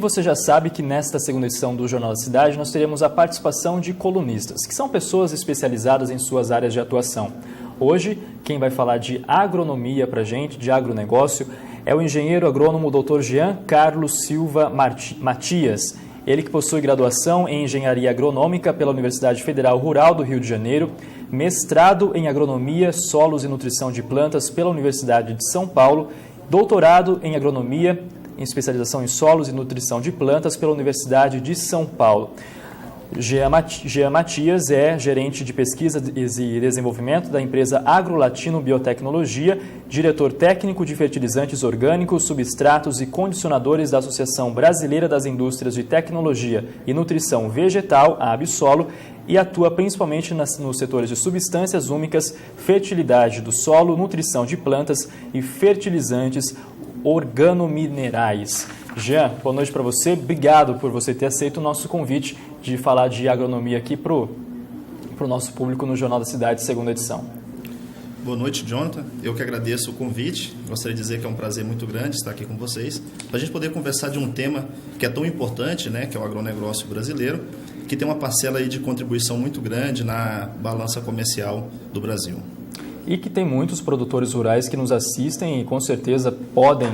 Você já sabe que nesta segunda edição do Jornal da Cidade nós teremos a participação de colunistas, que são pessoas especializadas em suas áreas de atuação. Hoje, quem vai falar de agronomia para a gente, de agronegócio, é o engenheiro agrônomo Dr. Jean Carlos Silva Matias. Ele que possui graduação em Engenharia Agronômica pela Universidade Federal Rural do Rio de Janeiro, mestrado em Agronomia, Solos e Nutrição de Plantas pela Universidade de São Paulo, doutorado em Agronomia, em especialização em Solos e Nutrição de Plantas pela Universidade de São Paulo. Jean Matias é gerente de pesquisa e desenvolvimento da empresa AgroLatino Biotecnologia, diretor técnico de fertilizantes orgânicos, substratos e condicionadores da Associação Brasileira das Indústrias de Tecnologia e Nutrição Vegetal, a ABSolo, e atua principalmente nos setores de substâncias úmicas, fertilidade do solo, nutrição de plantas e fertilizantes organominerais. Jean, boa noite para você. Obrigado por você ter aceito o nosso convite de falar de agronomia aqui para o nosso público no Jornal da Cidade, segunda edição. Boa noite, Jonathan. Eu que agradeço o convite. Gostaria de dizer que é um prazer muito grande estar aqui com vocês, para a gente poder conversar de um tema que é tão importante, né, que é o agronegócio brasileiro, que tem uma parcela aí de contribuição muito grande na balança comercial do Brasil. E que tem muitos produtores rurais que nos assistem e com certeza podem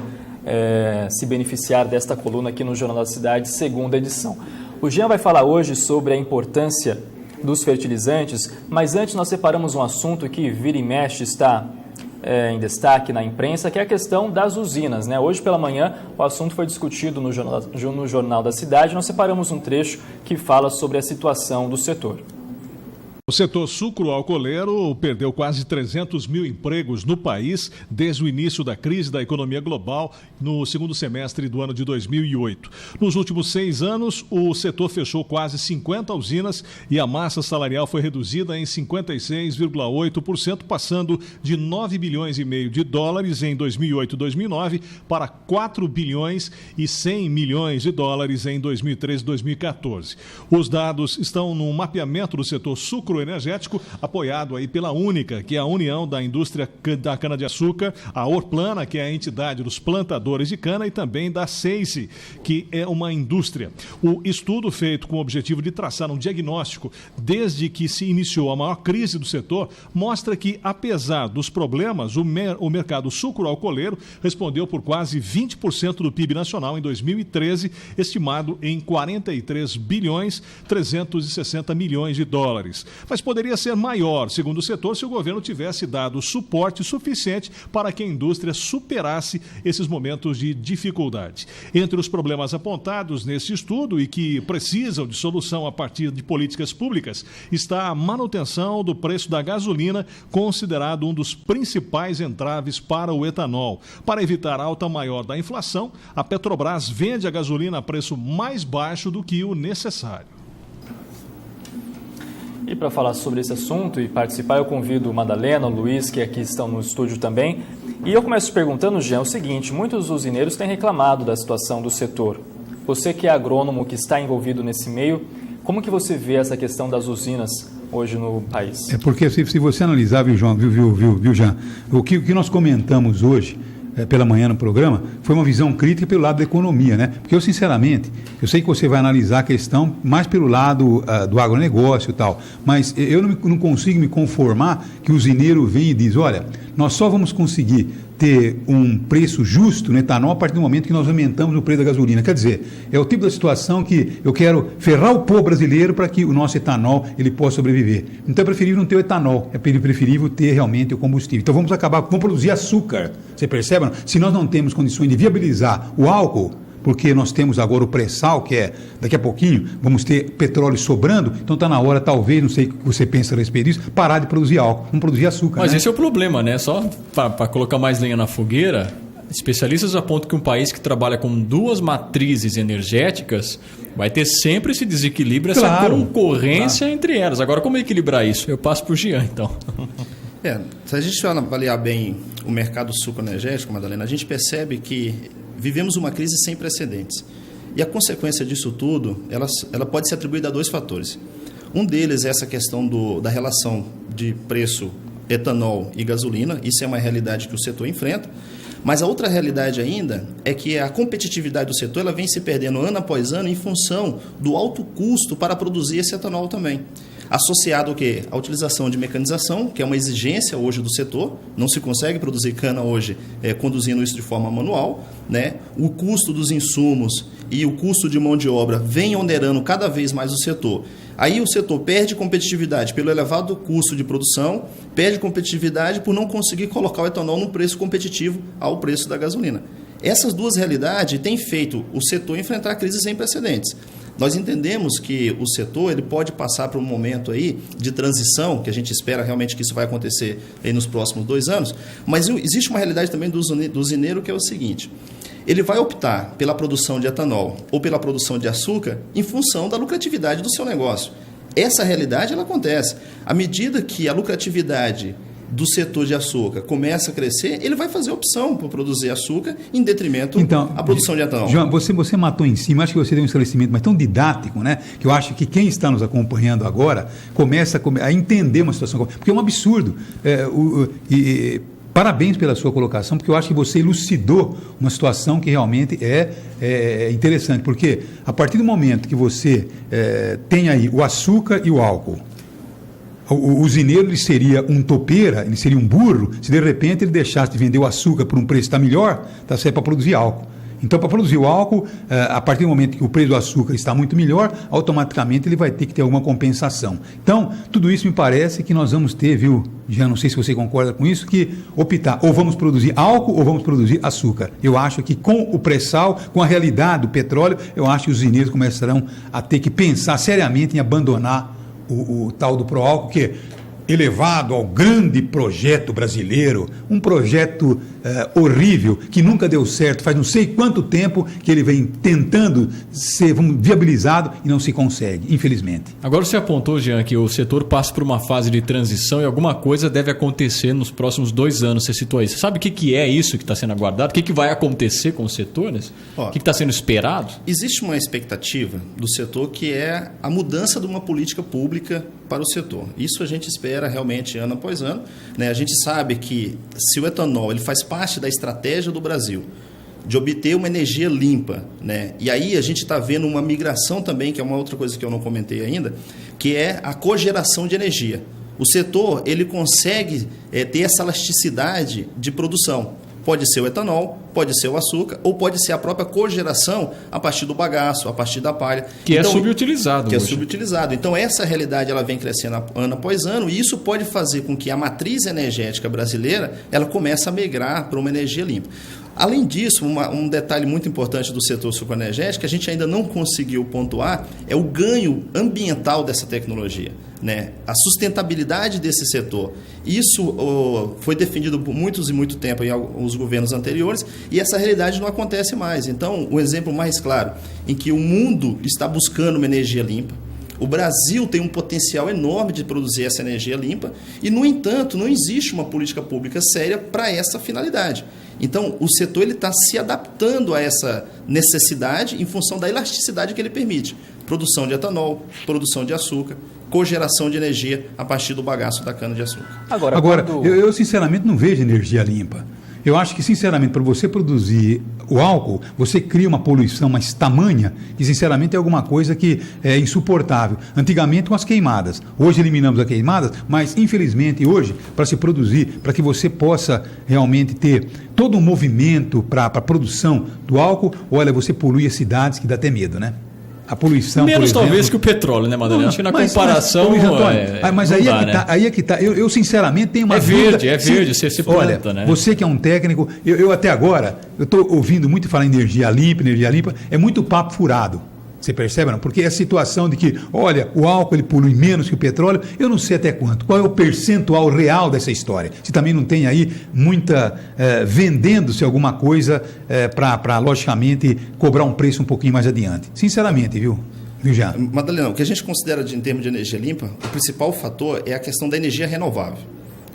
se beneficiar desta coluna aqui no Jornal da Cidade, segunda edição. O Jean vai falar hoje sobre a importância dos fertilizantes, mas antes nós separamos um assunto que vira e mexe está em destaque na imprensa, que é a questão das usinas, né? Hoje pela manhã o assunto foi discutido no Jornal da Cidade. Nós separamos um trecho que fala sobre a situação do setor. O setor sucro-alcooleiro perdeu quase 300 mil empregos no país desde o início da crise da economia global no segundo semestre do ano de 2008. Nos últimos 6 anos, o setor fechou quase 50 usinas e a massa salarial foi reduzida em 56,8%, passando de 9 bilhões e meio de dólares em 2008-2009 para 4 bilhões e 100 milhões de dólares em 2013-2014. Os dados estão no mapeamento do setor sucro energético, apoiado aí pela Única, que é a União da Indústria da Cana-de-Açúcar, a Orplana, que é a entidade dos plantadores de cana, e também da CEICE, que é uma indústria. O estudo feito com o objetivo de traçar um diagnóstico desde que se iniciou a maior crise do setor, mostra que, apesar dos problemas, o mercado sucro-alcooleiro respondeu por quase 20% do PIB nacional em 2013, estimado em 43 bilhões 360 milhões de dólares. Mas poderia ser maior, segundo o setor, se o governo tivesse dado suporte suficiente para que a indústria superasse esses momentos de dificuldade. Entre os problemas apontados nesse estudo e que precisam de solução a partir de políticas públicas está a manutenção do preço da gasolina, considerado um dos principais entraves para o etanol. Para evitar a alta maior da inflação, a Petrobras vende a gasolina a preço mais baixo do que o necessário. E para falar sobre esse assunto e participar, eu convido o Madalena, o Luiz, que aqui estão no estúdio também. E eu começo perguntando, Jean, o seguinte: muitos usineiros têm reclamado da situação do setor. Você que é agrônomo, que está envolvido nesse meio, como que você vê essa questão das usinas hoje no país? É porque se você analisar, viu, Jean, o que nós comentamos hoje, pela manhã no programa, foi uma visão crítica pelo lado da economia, né? Porque eu, sinceramente, eu sei que você vai analisar a questão mais pelo lado do agronegócio e tal, mas eu não consigo me conformar que o usineiro vem e diz: olha, nós só vamos conseguir ter um preço justo no etanol a partir do momento que nós aumentamos o preço da gasolina. Quer dizer, é o tipo da situação que eu quero ferrar o povo brasileiro para que o nosso etanol ele possa sobreviver. Então é preferível não ter o etanol, é preferível ter realmente o combustível. Então vamos produzir açúcar. Você percebe? Não? Se nós não temos condições de viabilizar o álcool, porque nós temos agora o pré-sal, que é, daqui a pouquinho, vamos ter petróleo sobrando, então está na hora, talvez, não sei o que você pensa a respeito disso, parar de produzir álcool, vamos produzir açúcar. Mas né? Esse é o problema, né? Só para colocar mais lenha na fogueira, especialistas apontam que um país que trabalha com 2 matrizes energéticas vai ter sempre esse desequilíbrio, essa concorrência entre elas. Agora, como equilibrar isso? Eu passo para o Jean, então. Se a gente avaliar bem o mercado sucroenergético, Madalena, a gente percebe que vivemos uma crise sem precedentes. E a consequência disso tudo, ela pode ser atribuída a 2 fatores. Um deles é essa questão da relação de preço etanol e gasolina. Isso é uma realidade que o setor enfrenta. Mas a outra realidade ainda é que a competitividade do setor ela vem se perdendo ano após ano em função do alto custo para produzir esse etanol também. Associado ao quê? A utilização de mecanização, que é uma exigência hoje do setor, não se consegue produzir cana hoje conduzindo isso de forma manual, né? O custo dos insumos e o custo de mão de obra vem onerando cada vez mais o setor. Aí o setor perde competitividade pelo elevado custo de produção, perde competitividade por não conseguir colocar o etanol num preço competitivo ao preço da gasolina. Essas duas realidades têm feito o setor enfrentar crises sem precedentes. Nós entendemos que o setor ele pode passar por um momento aí de transição, que a gente espera realmente que isso vai acontecer aí nos próximos 2 anos, mas existe uma realidade também do usineiro que é o seguinte: ele vai optar pela produção de etanol ou pela produção de açúcar em função da lucratividade do seu negócio. Essa realidade ela acontece. À medida que a lucratividade do setor de açúcar começa a crescer, ele vai fazer opção por produzir açúcar em detrimento à produção de etanol. João, você matou em cima, acho que você deu um esclarecimento, mas tão didático, né? Que eu acho que quem está nos acompanhando agora começa a entender uma situação, porque é um absurdo. Parabéns pela sua colocação, porque eu acho que você elucidou uma situação que realmente é interessante, porque a partir do momento que você tem aí o açúcar e o álcool, o usineiro ele seria um topeira, ele seria um burro, se de repente ele deixasse de vender o açúcar por um preço que está melhor, está certo para produzir álcool. Então, para produzir o álcool, a partir do momento que o preço do açúcar está muito melhor, automaticamente ele vai ter que ter alguma compensação. Então, tudo isso me parece que nós vamos ter, viu, já não sei se você concorda com isso, que optar ou vamos produzir álcool ou vamos produzir açúcar. Eu acho que com o pré-sal, com a realidade do petróleo, eu acho que os usineiros começarão a ter que pensar seriamente em abandonar o tal do pró-álcool, que é elevado ao grande projeto brasileiro, um projeto horrível, que nunca deu certo, faz não sei quanto tempo que ele vem tentando ser viabilizado e não se consegue, infelizmente. Agora você apontou, Jean, que o setor passa por uma fase de transição e alguma coisa deve acontecer nos próximos 2 anos, você citou aí. Você sabe o que é isso que está sendo aguardado? O que vai acontecer com os setores? O que está sendo esperado? Existe uma expectativa do setor que é a mudança de uma política pública para o setor. Isso a gente espera realmente ano após ano, né? A gente sabe que se o etanol ele faz parte da estratégia do Brasil de obter uma energia limpa, né? E aí a gente está vendo uma migração também, que é uma outra coisa que eu não comentei ainda, que é a cogeração de energia. O setor ele consegue ter essa elasticidade de produção. Pode ser o etanol, pode ser o açúcar, ou pode ser a própria cogeração a partir do bagaço, a partir da palha. Que então, é subutilizado. Que hoje. É subutilizado. Então, essa realidade ela vem crescendo ano após ano, e isso pode fazer com que a matriz energética brasileira ela comece a migrar para uma energia limpa. Além disso, um detalhe muito importante do setor sucroenergético, que a gente ainda não conseguiu pontuar, é o ganho ambiental dessa tecnologia, né? A sustentabilidade desse setor. Isso foi defendido por muitos e muito tempo em alguns governos anteriores, e essa realidade não acontece mais. Então, o exemplo mais claro em que o mundo está buscando uma energia limpa, o Brasil tem um potencial enorme de produzir essa energia limpa e, no entanto, não existe uma política pública séria para essa finalidade. Então, o setor está se adaptando a essa necessidade em função da elasticidade que ele permite. Produção de etanol, produção de açúcar, cogeração de energia a partir do bagaço da cana-de-açúcar. Agora eu sinceramente não vejo energia limpa. Eu acho que, sinceramente, para você produzir o álcool, você cria uma poluição mais tamanha que, sinceramente, é alguma coisa que é insuportável. Antigamente, com as queimadas. Hoje eliminamos as queimadas, mas, infelizmente, hoje, para se produzir, para que você possa realmente ter todo um movimento para a produção do álcool, olha, você polui as cidades que dá até medo, né? A poluição, menos por exemplo, talvez que o petróleo, né, Madalena? Acho que na comparação... Mas aí é que tá. Eu sinceramente tenho uma dúvida. É verde, você planta, olha, né? Você que é um técnico, eu até agora, eu estou ouvindo muito falar em energia limpa, é muito papo furado. Você percebe, não? Porque a situação de que, olha, o álcool ele polui menos que o petróleo, eu não sei até quanto. Qual é o percentual real dessa história? Se também não tem aí muita vendendo-se alguma coisa para, logicamente, cobrar um preço um pouquinho mais adiante. Sinceramente, viu, Jean? Madalena, o que a gente considera em termos de energia limpa, o principal fator é a questão da energia renovável.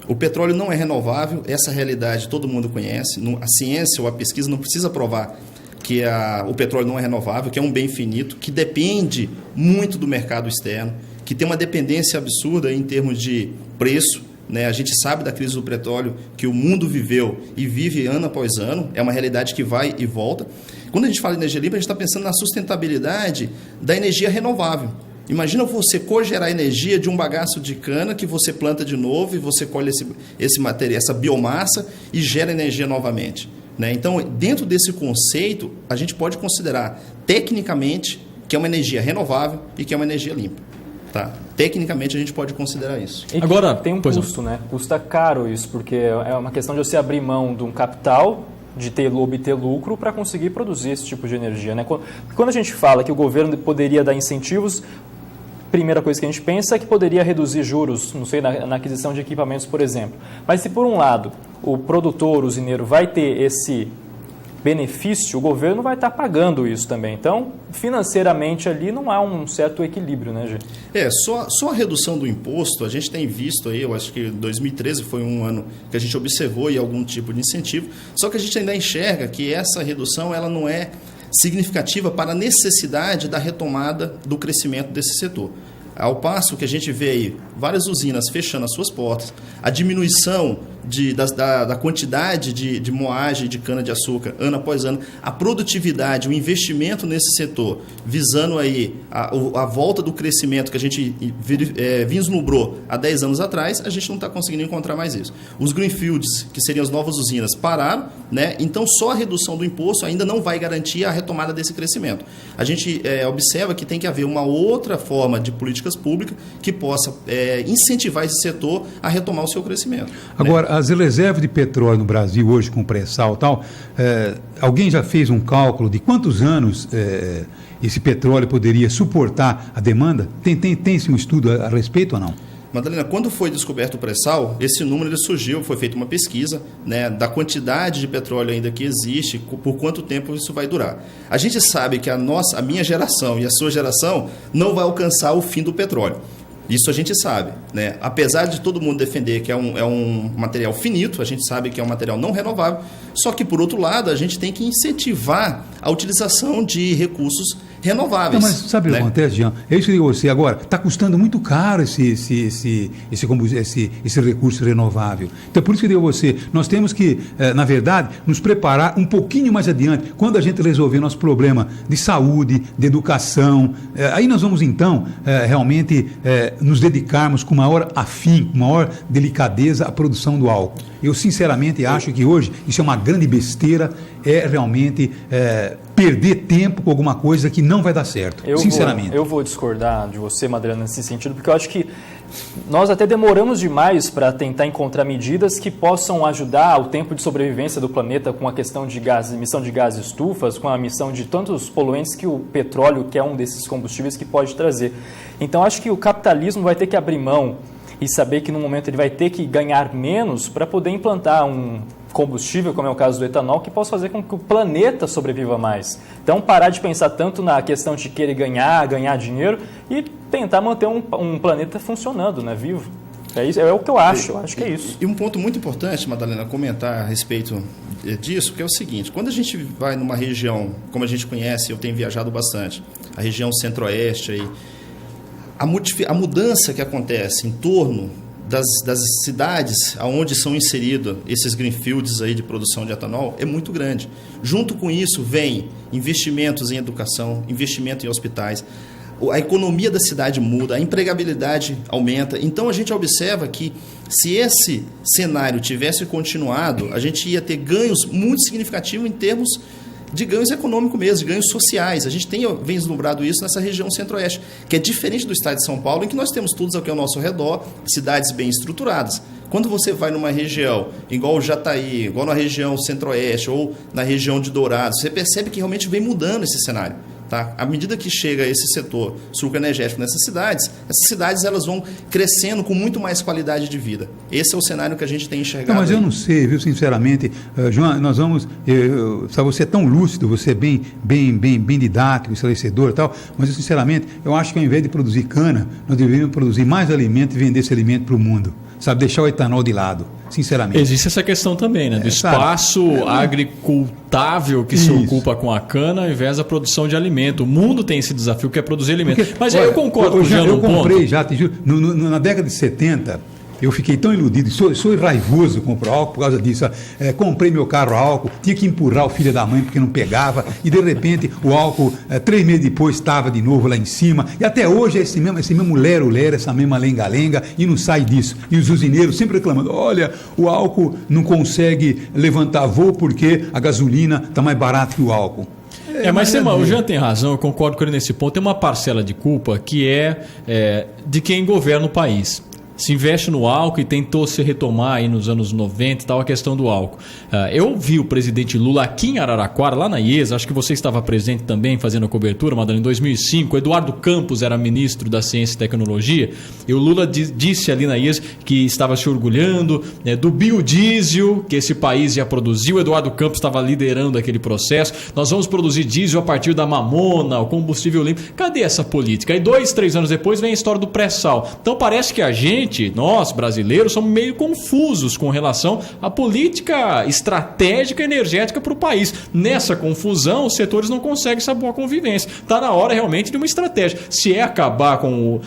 O petróleo não é renovável, essa realidade todo mundo conhece, a ciência ou a pesquisa não precisa provar que o petróleo não é renovável, que é um bem finito, que depende muito do mercado externo, que tem uma dependência absurda em termos de preço, né? A gente sabe da crise do petróleo que o mundo viveu e vive ano após ano, é uma realidade que vai e volta. Quando a gente fala em energia limpa, a gente está pensando na sustentabilidade da energia renovável. Imagina você cogerar energia de um bagaço de cana que você planta de novo e você colhe esse material, essa biomassa e gera energia novamente, né? Então, dentro desse conceito, a gente pode considerar tecnicamente que é uma energia renovável e que é uma energia limpa. Tá? Tecnicamente, a gente pode considerar isso. E agora tem um custo, né? Custa caro isso, porque é uma questão de você abrir mão de um capital, de obter lucro para conseguir produzir esse tipo de energia, né? Quando a gente fala que o governo poderia dar incentivos, primeira coisa que a gente pensa é que poderia reduzir juros, não sei, na aquisição de equipamentos, por exemplo. Mas se por um lado o produtor, o usineiro, vai ter esse benefício, o governo vai estar pagando isso também. Então, financeiramente ali não há um certo equilíbrio, né, Gê? Só a redução do imposto, a gente tem visto aí, eu acho que 2013 foi um ano que a gente observou aí algum tipo de incentivo, só que a gente ainda enxerga que essa redução ela não é significativa para a necessidade da retomada do crescimento desse setor. Ao passo que a gente vê aí várias usinas fechando as suas portas, a diminuição da quantidade de moagem de cana-de-açúcar ano após ano, a produtividade, o investimento nesse setor, visando aí a volta do crescimento que a gente vislumbrou há 10 anos atrás, a gente não está conseguindo encontrar mais isso. Os greenfields, que seriam as novas usinas, pararam, né? Então só a redução do imposto ainda não vai garantir a retomada desse crescimento. A gente observa que tem que haver uma outra forma de políticas públicas que possa incentivar esse setor a retomar o seu crescimento. Agora, as reservas de petróleo no Brasil hoje com pré-sal e tal, alguém já fez um cálculo de quantos anos esse petróleo poderia suportar a demanda? Tem-se um estudo a respeito ou não? Madalena, quando foi descoberto o pré-sal, esse número ele surgiu, foi feita uma pesquisa, né, da quantidade de petróleo ainda que existe, por quanto tempo isso vai durar. A gente sabe que a minha geração e a sua geração não vai alcançar o fim do petróleo. Isso a gente sabe, né? Apesar de todo mundo defender que é um material finito, a gente sabe que é um material não renovável, só que, por outro lado, a gente tem que incentivar a utilização de recursos renováveis. Não, mas sabe o que acontece, Jean? É isso que eu digo a você. Agora, está custando muito caro esse recurso renovável. Então, por isso que eu digo a você, nós temos que, na verdade, nos preparar um pouquinho mais adiante, quando a gente resolver nosso problema de saúde, de educação, aí nós vamos, então, realmente nos dedicarmos com maior afinco, com maior delicadeza à produção do álcool. Eu, sinceramente, acho que hoje isso é uma grande besteira, realmente perder tempo com alguma coisa que não vai dar certo, sinceramente. Eu vou discordar de você, Madalena, nesse sentido, porque eu acho que nós até demoramos demais para tentar encontrar medidas que possam ajudar o tempo de sobrevivência do planeta com a questão de emissão de gases estufas, com a emissão de tantos poluentes que o petróleo, que é um desses combustíveis, que pode trazer. Então, acho que o capitalismo vai ter que abrir mão e saber que no momento ele vai ter que ganhar menos para poder implantar um combustível, como é o caso do etanol, que possa fazer com que o planeta sobreviva mais. Então, parar de pensar tanto na questão de querer ganhar dinheiro e tentar manter um planeta funcionando, né, vivo. É isso, é o que eu acho que é isso. E um ponto muito importante, Madalena, comentar a respeito disso, que é o seguinte: quando a gente vai numa região, como a gente conhece, eu tenho viajado bastante, a região centro-oeste, aí, a mudança que acontece em torno das cidades onde são inseridos esses greenfields aí de produção de etanol é muito grande. Junto com isso vem investimentos em educação, investimento em hospitais, a economia da cidade muda, a empregabilidade aumenta. Então a gente observa que se esse cenário tivesse continuado, a gente ia ter ganhos muito significativos em termos de ganhos econômicos mesmo, de ganhos sociais. A gente vem vislumbrado isso nessa região centro-oeste, que é diferente do estado de São Paulo, em que nós temos tudo aqui ao nosso redor, cidades bem estruturadas. Quando você vai numa região igual o Jataí, igual na região centro-oeste ou na região de Dourados, você percebe que realmente vem mudando esse cenário. Tá? À medida que chega esse setor sucroenergético nessas cidades elas vão crescendo com muito mais qualidade de vida. Esse é o cenário que a gente tem enxergado. Não, mas eu não sei, viu, sinceramente, João, nós vamos, você é tão lúcido, você é bem didático, esclarecedor e tal, mas eu, sinceramente, eu acho que ao invés de produzir cana, nós deveríamos produzir mais alimento e vender esse alimento para o mundo, sabe, deixar o etanol de lado, sinceramente. Existe essa questão também, né, do espaço agricultável que se ocupa com a cana ao invés da produção de alimento. O mundo tem esse desafio que é produzir alimento. Mas olha, eu concordo com o Jean. Eu comprei já, te juro, na década de 70, eu fiquei tão iludido, sou raivoso comprar álcool por causa disso. Comprei meu carro a álcool, tinha que empurrar o filho da mãe porque não pegava, e de repente o álcool, 3 meses depois, estava de novo lá em cima, e até hoje é esse mesmo lero-lero, essa mesma lenga-lenga, e não sai disso. E os usineiros sempre reclamando, olha, o álcool não consegue levantar voo porque a gasolina está mais barata que o álcool. Mas o Jean tem razão, eu concordo com ele nesse ponto. Tem uma parcela de culpa que é de quem governa o país. Se investe no álcool e tentou se retomar aí nos anos 90 e tal, a questão do álcool. Eu vi o presidente Lula aqui em Araraquara, lá na IESA, acho que você estava presente também fazendo a cobertura, Madalena, em 2005. Eduardo Campos era ministro da Ciência e Tecnologia, e o Lula disse ali na IESA que estava se orgulhando do biodiesel que esse país ia produzir. O Eduardo Campos estava liderando aquele processo. Nós vamos produzir diesel a partir da mamona, o combustível limpo. Cadê essa política? Aí 2, 3 anos depois vem a história do pré-sal. Então parece que nós brasileiros somos meio confusos com relação à política estratégica energética para o país. Nessa confusão, os setores não conseguem essa boa convivência. Está na hora realmente de uma estratégia. Se é acabar com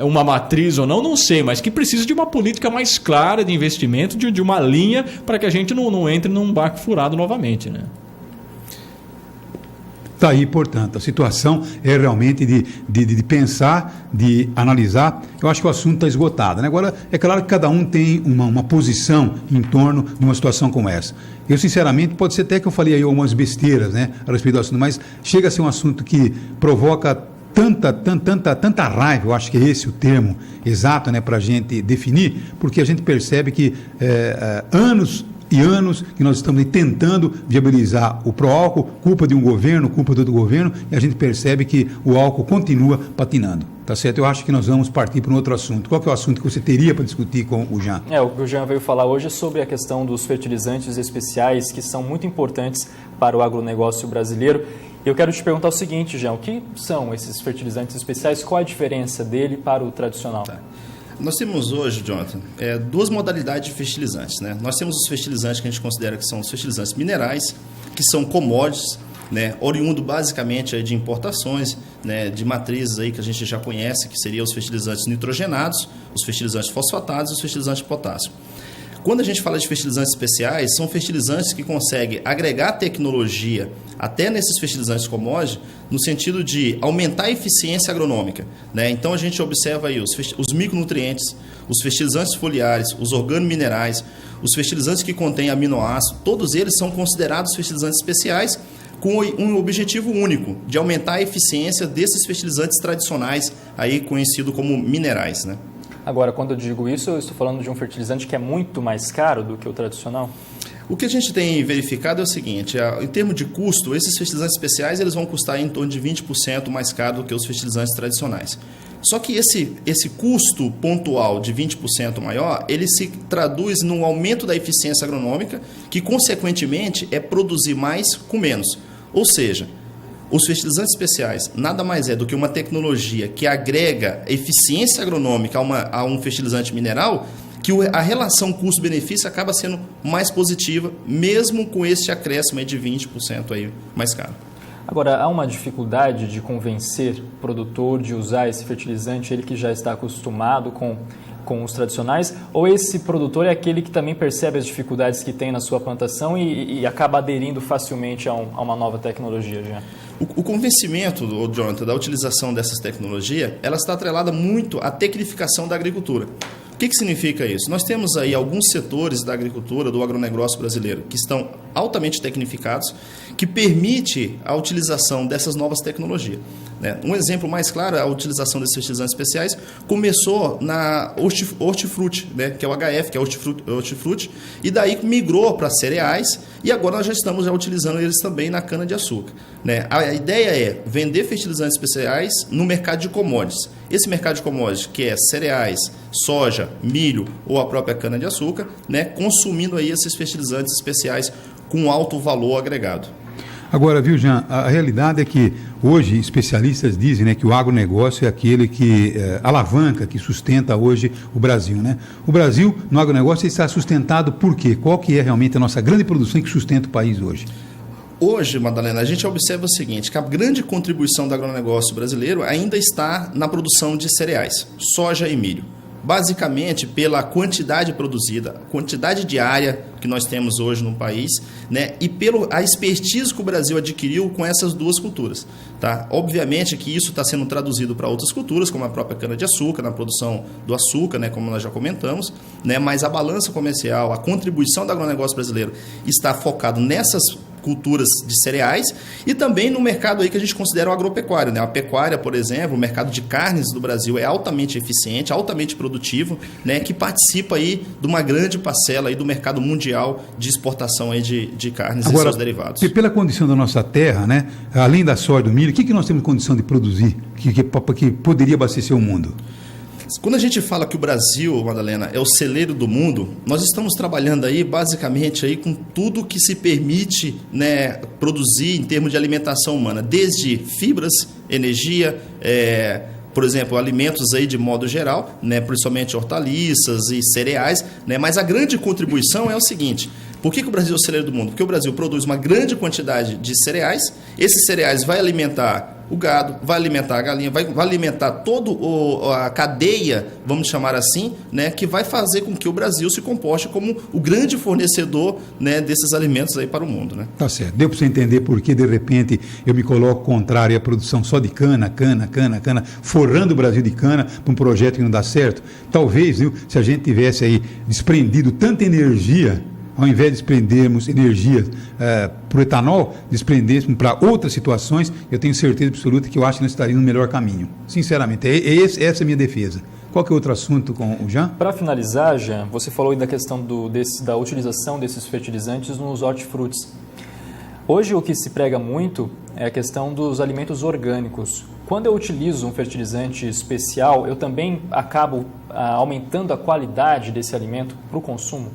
uma matriz ou não sei, mas que precisa de uma política mais clara de investimento, de uma linha para que a gente não entre num barco furado novamente, né? Está aí, portanto, a situação é realmente de pensar, de analisar. Eu acho que o assunto está esgotado, né? Agora, é claro que cada um tem uma posição em torno de uma situação como essa. Eu, sinceramente, pode ser até que eu falei aí algumas besteiras, né, a respeito do assunto, mas chega a ser um assunto que provoca tanta raiva, eu acho que é esse o termo exato, né, para a gente definir, porque a gente percebe que anos e anos que nós estamos tentando viabilizar o pró-álcool, culpa de um governo, culpa do outro governo, e a gente percebe que o álcool continua patinando. Tá certo? Eu acho que nós vamos partir para um outro assunto. Qual que é o assunto que você teria para discutir com o Jean? O que o Jean veio falar hoje é sobre a questão dos fertilizantes especiais, que são muito importantes para o agronegócio brasileiro. Eu quero te perguntar o seguinte, Jean, o que são esses fertilizantes especiais? Qual a diferença dele para o tradicional? Tá. Nós temos hoje, Jonathan, 2 modalidades de fertilizantes, né? Nós temos os fertilizantes que a gente considera que são os fertilizantes minerais, que são commodities, né, oriundo basicamente aí de importações, né, de matrizes aí que a gente já conhece, que seriam os fertilizantes nitrogenados, os fertilizantes fosfatados e os fertilizantes de potássio. Quando a gente fala de fertilizantes especiais, são fertilizantes que conseguem agregar tecnologia até nesses fertilizantes commodities, no sentido de aumentar a eficiência agronômica, né? Então a gente observa aí os micronutrientes, os fertilizantes foliares, os organominerais, os fertilizantes que contêm aminoácidos, todos eles são considerados fertilizantes especiais com um objetivo único, de aumentar a eficiência desses fertilizantes tradicionais, aí conhecido como minerais, né? Agora, quando eu digo isso, eu estou falando de um fertilizante que é muito mais caro do que o tradicional? O que a gente tem verificado é o seguinte, em termos de custo, esses fertilizantes especiais eles vão custar em torno de 20% mais caro do que os fertilizantes tradicionais. Só que esse custo pontual de 20% maior, ele se traduz num aumento da eficiência agronômica, que consequentemente é produzir mais com menos. Ou seja, os fertilizantes especiais nada mais é do que uma tecnologia que agrega eficiência agronômica a um fertilizante mineral, que a relação custo-benefício acaba sendo mais positiva, mesmo com esse acréscimo aí de 20% aí mais caro. Agora, há uma dificuldade de convencer o produtor de usar esse fertilizante, ele que já está acostumado com os tradicionais, ou esse produtor é aquele que também percebe as dificuldades que tem na sua plantação e acaba aderindo facilmente a uma nova tecnologia já? O convencimento, Jonathan, da utilização dessas tecnologias, ela está atrelada muito à tecnificação da agricultura. O que significa isso? Nós temos aí alguns setores da agricultura, do agronegócio brasileiro, que estão altamente tecnificados, que permite a utilização dessas novas tecnologias. Um exemplo mais claro, a utilização desses fertilizantes especiais começou na hortifruti, que é o HF, que é hortifruti, e daí migrou para cereais, e agora nós já estamos utilizando eles também na cana-de-açúcar. A ideia é vender fertilizantes especiais no mercado de commodities. Esse mercado de commodities, que é cereais, soja, milho ou a própria cana-de-açúcar, consumindo aí esses fertilizantes especiais com alto valor agregado. Agora, viu, Jean, a realidade é que hoje especialistas dizem, que o agronegócio é aquele que alavanca, que sustenta hoje o Brasil, né? O Brasil, no agronegócio, está sustentado por quê? Qual que é realmente a nossa grande produção que sustenta o país hoje? Hoje, Madalena, a gente observa o seguinte, que a grande contribuição do agronegócio brasileiro ainda está na produção de cereais, soja e milho. basicamente pela quantidade produzida, quantidade de área que nós temos hoje no país, né, e pela expertise que o Brasil adquiriu com essas duas culturas. Tá? Obviamente que isso está sendo traduzido para outras culturas, como a própria cana-de-açúcar, na produção do açúcar, né, como nós já comentamos, né, mas a balança comercial, a contribuição do agronegócio brasileiro está focado nessas culturas de cereais e também no mercado aí que a gente considera o agropecuário, né? A pecuária, por exemplo, o mercado de carnes do Brasil é altamente eficiente, altamente produtivo, né? Que participa aí de uma grande parcela aí do mercado mundial de exportação aí de carnes e seus derivados. Pela condição da nossa terra, né? Além da soja e do milho, o que nós temos condição de produzir que poderia abastecer o mundo? Quando a gente fala que o Brasil, Madalena, é o celeiro do mundo, nós estamos trabalhando aí basicamente aí com tudo que se permite, né, produzir em termos de alimentação humana, desde fibras, energia, por exemplo, alimentos aí de modo geral, né, principalmente hortaliças e cereais, né, mas a grande contribuição é o seguinte: por que o Brasil é o celeiro do mundo? Porque o Brasil produz uma grande quantidade de cereais, esses cereais vai alimentar o gado, vai alimentar a galinha, vai alimentar toda a cadeia, vamos chamar assim, né, que vai fazer com que o Brasil se comporte como o grande fornecedor, né, desses alimentos aí para o mundo. Né? Tá certo. Deu para você entender por que, de repente, eu me coloco contrário à produção só de cana, forrando o Brasil de cana para um projeto que não dá certo? Talvez, viu, se a gente tivesse aí desprendido tanta energia, ao invés de desprendermos energia para o etanol, desprendêssemos para outras situações, eu tenho certeza absoluta que eu acho que nós estaríamos no melhor caminho. Sinceramente, essa é a minha defesa. Qual que é outro assunto com o Jean? Para finalizar, Jean, você falou aí da questão da utilização desses fertilizantes nos hortifrutis. Hoje o que se prega muito é a questão dos alimentos orgânicos. Quando eu utilizo um fertilizante especial, eu também acabo aumentando a qualidade desse alimento para o consumo?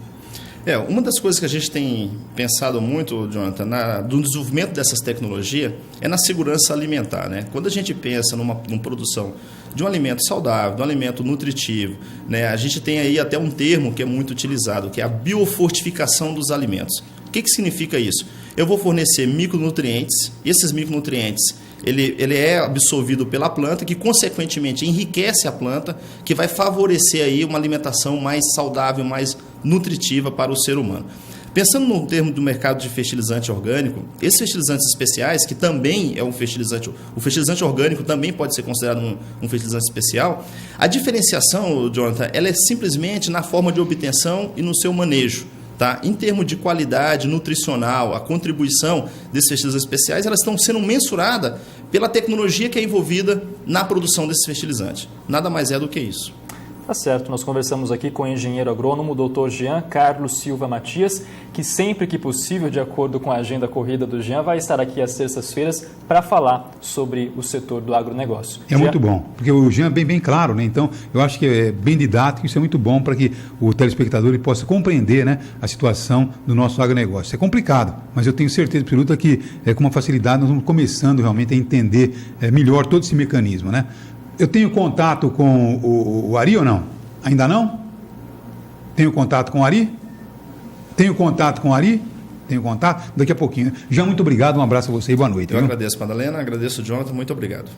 Uma das coisas que a gente tem pensado muito, Jonathan, no desenvolvimento dessas tecnologias é na segurança alimentar. Né? Quando a gente pensa numa produção de um alimento saudável, de um alimento nutritivo, né, a gente tem aí até um termo que é muito utilizado, que é a biofortificação dos alimentos. O que significa isso? Eu vou fornecer micronutrientes, e esses micronutrientes ele é absorvido pela planta, que consequentemente enriquece a planta, que vai favorecer aí uma alimentação mais saudável, mais nutritiva para o ser humano. Pensando no termo do mercado de fertilizante orgânico, esses fertilizantes especiais, que também é um fertilizante, o fertilizante orgânico também pode ser considerado um fertilizante especial, a diferenciação, Jonathan, ela é simplesmente na forma de obtenção e no seu manejo. Tá? Em termos de qualidade nutricional, a contribuição desses fertilizantes especiais, elas estão sendo mensuradas pela tecnologia que é envolvida na produção desses fertilizantes. Nada mais é do que isso. Tá certo, nós conversamos aqui com o engenheiro agrônomo Dr. Jean Carlos Silva Matias, que sempre que possível, de acordo com a agenda corrida do Jean, vai estar aqui às terças-feiras para falar sobre o setor do agronegócio. É muito bom, porque o Jean é bem claro, né? Então eu acho que é bem didático, isso é muito bom para que o telespectador ele possa compreender, né, a situação do nosso agronegócio. É complicado, mas eu tenho certeza absoluta que com uma facilidade nós vamos começando realmente a entender melhor todo esse mecanismo, né? Eu tenho contato com o Ari ou não? Ainda não? Tenho contato com o Ari? Tenho contato com o Ari? Tenho contato? Daqui a pouquinho. Já muito obrigado, um abraço a você e boa noite. Eu agradeço, Madalena, agradeço, Jonathan, muito obrigado.